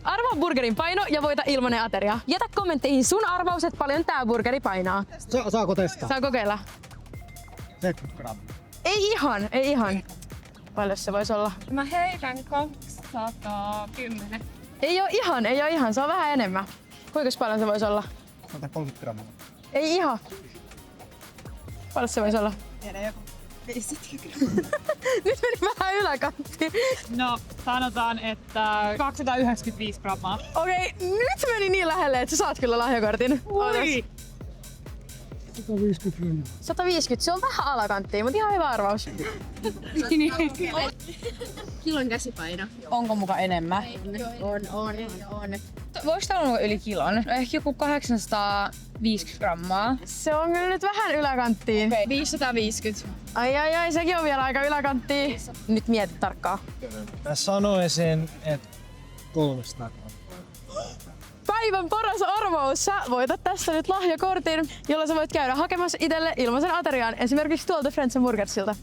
Arvaa burgerin paino ja voita ilmanen ateria. Jätä kommentteihin sun arvaus, että paljon tää burgeri painaa. Saako testaa? Saa kokeilla. 70 grammaa. Ei ihan. Paljon se voisi olla? Mä heitän 210. Ei oo ihan. Se on vähän enemmän. Kuinka paljon se voisi olla? 130 grammaa. Ei ihan. Paljon se voisi olla? Tiedä joku 50. Nyt meni vähän yläkanttiin. No, sanotaan, että 295 grammaa. Okei, nyt meni niin lähelle, että sä saat kyllä lahjakortin. Ui! 150 grammaa. 150, se on vähän alakanttiin, mutta ihan hyvä arvaus. Kilon käsipaino. Onko muka enemmän? On. Voiko tää olla yli kilon? No ehkä joku 850 grammaa. Se on kyllä nyt vähän yläkanttiin. Okei. 550. Ai, sekin on vielä aika yläkanttiin. Nyt mieti tarkkaan. Mä sanoisin, että 300 grammaa. Päivän paras arvaus! Sä voitat tässä nyt lahjakortin, jolla sä voit käydä hakemassa itselle ilmaisen aterian esimerkiksi tuolta Friends & Burgersilta.